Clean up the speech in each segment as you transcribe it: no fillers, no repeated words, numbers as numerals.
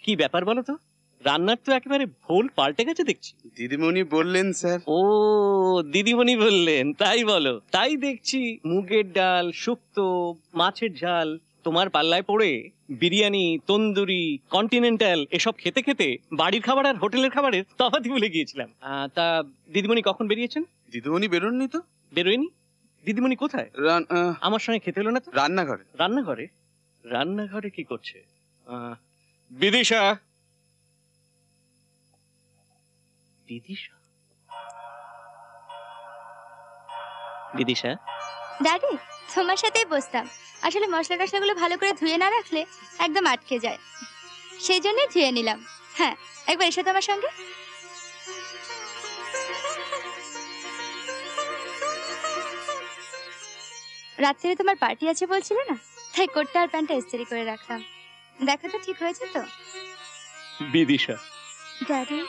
কি ব্যাপার বলো তো, রান্নার তো একেবারে ভোল পাল্টে গেছে দেখছি। দিদিমণি বললেন স্যার। ও দিদিমণি বললেন, তাই বলো। তাই দেখছি মুগের ডাল, শুক্তো, মাছের ঝাল তোমার পাল্লায় পড়ে বিরিয়ানি, তন্দুরি, কন্টিনেন্টাল এসব খেতে খেতে বাড়ির খাবার আর হোটেলের খাবারের তফাৎই ভুলে গিয়েছিলাম। তা দিদিমণি কখন বেরিয়েছেন? দিদিমণি বেরোননি তো। বেরোয়নি? দিদিমণি কোথায়? আমার সঙ্গে খেতে এলো না তো। রান্নাঘরে। রান্নাঘরে? রান্নাঘরে কি করছে? বিদিশা। বিদিশা? বিদিশা? ড্যাডি, তোমার সাথেই বসতাম। আসলে মশলা টশলাগুলো ভালো করে ধুয়ে না রাখলে একদম আটকে যায়, সেই জন্যই ধুয়ে নিলাম। হ্যাঁ, একবার এসো তো আমার সঙ্গে। রাত্রে তোমার পার্টি আছে বলছিলে না, তাই কোটটা আর প্যান্টটা ইস্ত্রি করে রাখলাম। দেখা তো ঠিক হয়েছে তো? বিদিশা। ড্যাডি।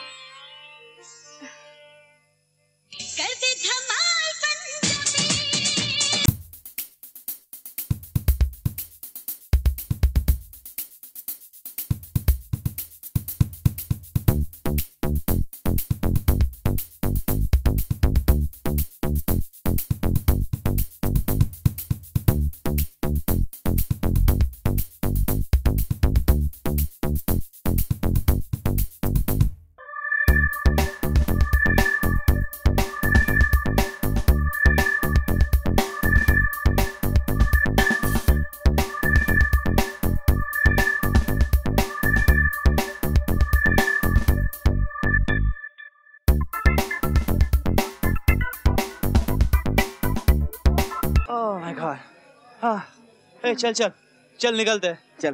Hey, चल चल चल निकलते हैं। चल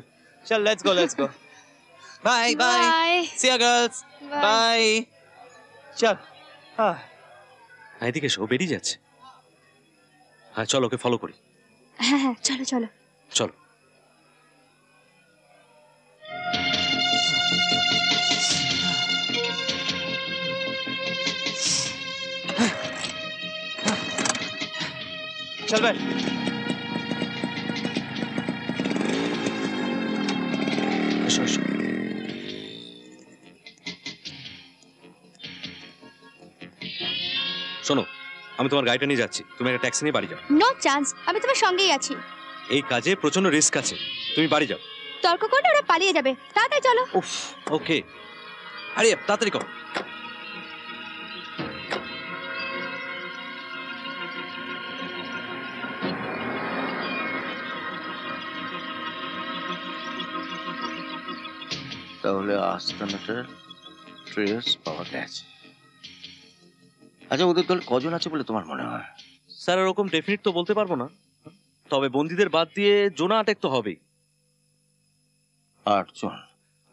चल let's go bye bye see you girls bye चल এদিকে এসো, বেরিয়ে যাচ্ছে। হ্যাঁ চলো ওকে ফলো করি। হ্যাঁ হ্যাঁ চলো চলো চলো। चल बैठ। এসো এসো। শোনো, আমি তোমার গাড়িটা নিয়ে যাচ্ছি, তুমি একটা ট্যাক্সি নিয়ে বাড়ি যাও। নো চান্স, আমি তোমার সঙ্গেই আছি। এই কাজে প্রচন্ড রিস্ক আছে, তুমি বাড়ি যাও। তর্ক করলে ওরা পালিয়ে যাবে, তাড়াতাড়ি চলো। উফ ওকে, আরে তাড়াতাড়ি করো। তাহলে আস্তানাটার ট্রেস পাওয়া গেছে। আচ্ছা, ওদের দল কজন আছে বলে তোমার মনে হয়? স্যার ওরকম ডেফিনিট তো বলতে পারবো না, তবে বন্দীদের বাদ দিয়ে জোনা আটেক তো হবেই। 8 জন।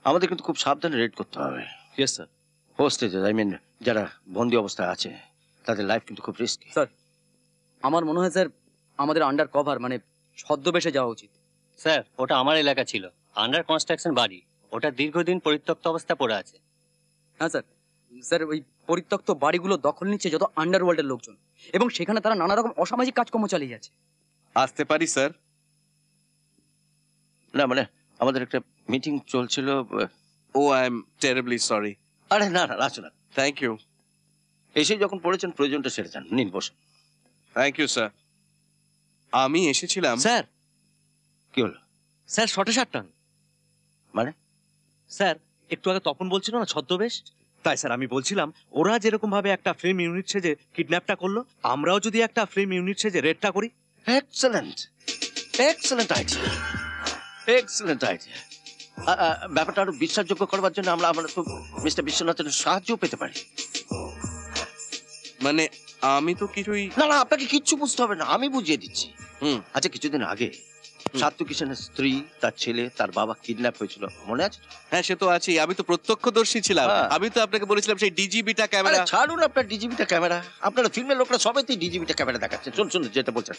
আমাদের কিন্তু খুব সাবধানে রেড করতে হবে। Yes sir. Hostages, I mean যারা বন্দী অবস্থায় আছে, তাদের লাইফ কিন্তু খুব রিস্কি। স্যার আমার মনে হয় স্যার আমাদের আন্ডার কভার মানে ছদ্মবেশে যাওয়া উচিত। স্যার ওটা আমার এলাকা ছিল, আন্ডার কনস্ট্রাকশন বাড়ি, ওটা দীর্ঘদিন পরিত্যক্ত অবস্থা পড়ে আছে। হ্যাঁ স্যার, স্যার ওই পরিত্যক্ত বাড়িগুলো দখল নিচ্ছে যত আন্ডারওয়ার্ল্ডের লোকজন, এবং সেখানে তারা নানা রকম অসামাজিক কাজকর্ম চালিয়ে যাচ্ছে। আসতে পারি স্যার? না মানে আমাদের একটা মিটিং চলছিল। Oh I am terribly sorry. আরে না না, আসো না। Thank you. এসে যখন পড়েছেন প্রয়োজনটা সেরে যান। নিন বসুন। Thank you sir. আমি এসেছিলাম। স্যার কি হলো? স্যার শর্টে শার্ট টান। মানে? স্যার একটু আগে তপন বলছিল না ছদ্মবেশ, তাই স্যার আমি বলছিলাম ওরা যেরকম ভাবে একটা ফিল্ম ইউনিট সেজে কিডন্যাপটা করলো, আমরাও যদি একটা ফিল্ম ইউনিট সেজে রেডটা করি। Excellent, excellent idea, excellent idea. ব্যাপারটা আরো বিশ্বাসযোগ্য করবার জন্য আমরা তো মিস্টার বিশ্বনাথের সাহায্য পেতে পারি। মানে আমি তো কিছুই। না না, আপনাকে কিচ্ছু বুঝতে হবে না, আমি বুঝিয়ে দিচ্ছি। আচ্ছা, কিছুদিন আগে সাত্তু কিষানের স্ত্রী, তার ছেলে, তার বাবা কিডন্যাপ হয়েছিল, মনে আছে? হ্যাঁ সে তো আছেই, আমি তো প্রত্যক্ষদর্শী ছিলাম। আমি তো আপনাকে বলেছিলাম সেই ডিজিবিটা ক্যামেরা। ছাড়ুন আপনার ডিজিবিটা ক্যামেরা, আপনারা ফিল্মের লোকরা সবাইতেই ডিজিবিটা ক্যামেরা দেখাচ্ছে। শুনুন যেটা বলছেন,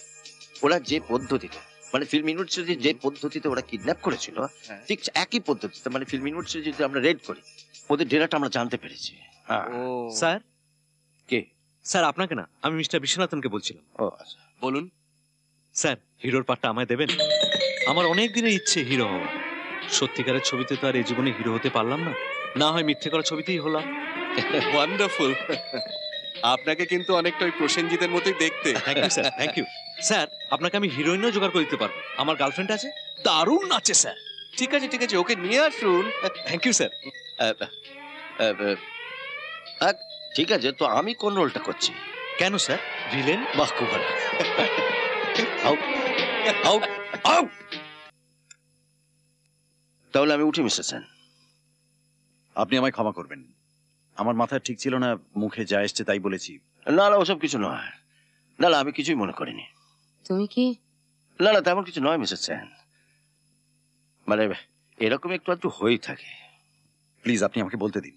ওরা যে পদ্ধতিতে মানে ফিল্ম ইউনিভার্সিটি যে পদ্ধতিতে ওরা কিডন্যাপ করেছিল, ঠিক একই পদ্ধতিতে মানে ফিল্ম ইউনিভার্সিটি যদি আমরা রেড করি, ওদের ডেরাটা আমরা জানতে পেরেছি। স্যার কে? স্যার আপনাকে না, আমি মিস্টার বিশ্বনাথনকে বলছিলাম। ও আচ্ছা, বলুন। স্যার হিরোর পার্টটা আমায় দেবেন? আমার অনেক দিনের ইচ্ছে হিরো হওয়া। সত্যিকারের ছবিতে তো আর এই জীবনে হিরো হতে পারলাম না, না হয় মিথ্যে করা ছবিতেই হলাম। ওয়ান্ডারফুল। আপনাকে কিন্তু অনেকটা ওই প্রসেনজিতের মতোই দেখতে। Thank you sir, thank you sir. আপনাকে আমি হিরোইনও জোগাড় করে দিতে পারবো। আমার গার্লফ্রেন্ড আছে, দারুণ নাচে স্যার। ঠিক আছে ঠিক আছে, ওকে নিয়ে আসুন। Thank you sir. ঠিক আছে, তো আমি কোন রোলটা করছি? কেন স্যার, ভিলেন? বাহ, খুব ভালো। Out, out, out. তাহলে আমি উঠি মিস্টার সেন। আপনি আমায় ক্ষমা করবেন, আমার মাথা ঠিক ছিল না, মুখে যা এসছে তাই বলেছি। না না, ওসব কিছু নয়। না না, আমি কিছুই মনে করিনি। তুমি কি? না না, তেমন কিছু নয় মিস্টার সেন, মানে এরকম একটু একটু হয়েই থাকে। প্লিজ আপনি আমাকে বলতে দিন।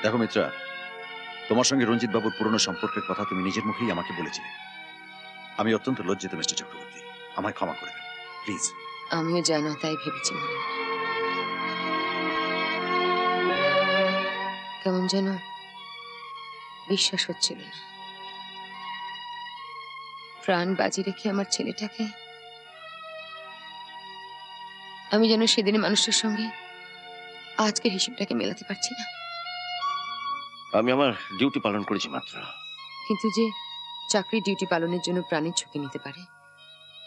দেখো মিত্রা, তোমার সঙ্গে রঞ্জিত বাবুর পুরনো সম্পর্কের কথা তুমি নিজের মুখেই আমাকে বলেছিলে। আমি অত্যন্ত লজ্জিত মিস্টার চক্রবর্তী, আমায় ক্ষমা করে দেন প্লিজ। আমিও জানো, তাই ভেবেছি। কেমন যেন বিশ্বাস হচ্ছিল না। প্রাণ বাজি রেখে আমার ছেলেটাকে আমি যেন সেদিনের মানুষটার সঙ্গে আজকের হিসেবটাকে মেলাতে পারছি না। আমি আমার ডিউটি পালন করেছি মাত্র। কিন্তু যে চাকরির ডিউটি পালনের জন্য প্রাণের ঝুঁকি নিতে পারে,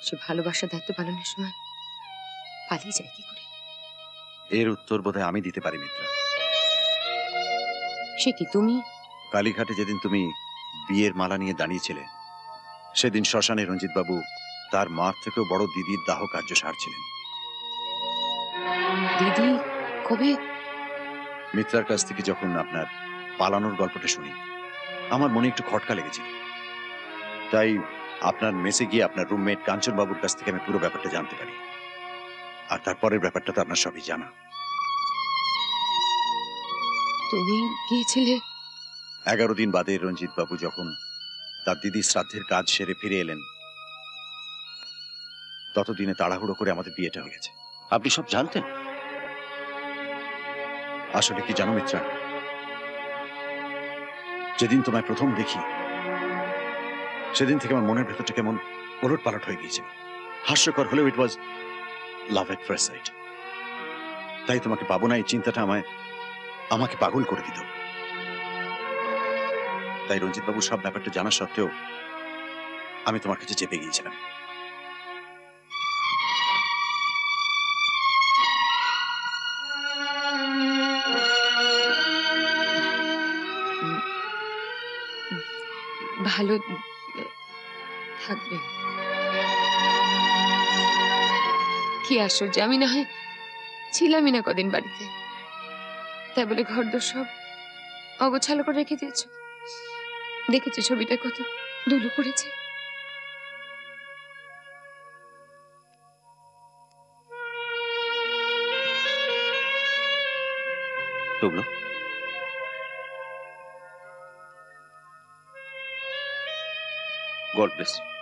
সে ভালোবাসার দায়িত্ব পালনের সময় পালিয়ে যায় কি করে? এর উত্তর বোধহয় আমি দিতে পারি মিত্রা। সে কি তুমি? কালীঘাটে যেদিন তুমি বিয়ের মালা নিয়ে দাঁড়িয়েছিলে, সেদিন শ্মশানে রঞ্জিত বাবু তার মার থেকেও বড় দিদির দাহ কার্য সারছিলেন। দিদি কবে? মিত্রার কাছ থেকে যখন আপনার পালানোর গল্পটা শুনি, আমার মনে একটু খটকা লেগেছিল। তাই আপনার মেসে গিয়ে আপনার রুমমেট কাঞ্চন বাবুর কাছ থেকে আমি পুরো ব্যাপারটা জানতে পারি। আর তারপরের ব্যাপারটা তো আপনার সবই জানা। তুমি গিয়েছিলে? 11 দিন বাদে রঞ্জিত বাবু যখন তার দিদি শ্রাদ্ধের কাজ সেরে ফিরে এলেন, ততদিনে তাড়াহুড়ো করে আমাদের বিয়েটা হয়ে গেছে। আপনি সব জানতেন? আসলে কি জানো মিত্রা, যেদিন তোমায় প্রথম দেখি সেদিন থেকে আমার মনের ভেতরটা কেমন ওলট পালট হয়ে গিয়েছিল। হাস্যকর হলেও ইট ওয়াজ লাভ এট ফার্স্ট সাইট। তাই তোমাকে পাবো না এই চিন্তাটা আমাকে পাগল করে দিত। তাই রঞ্জিত বাবু সব ব্যাপারটা জানা সত্ত্বেও আমি তোমার কাছে চেপে গিয়েছিলাম। ভালো থাকবে। কি আশ্চর্য, আমি না হয় ছিলামই না কদিন বাড়িতে, তাই বলে ঘরদোর সব অগোছালো করে রেখে দিয়েছ। দেখেছো ছবিটা কত ধুলো পড়েছে। God bless you.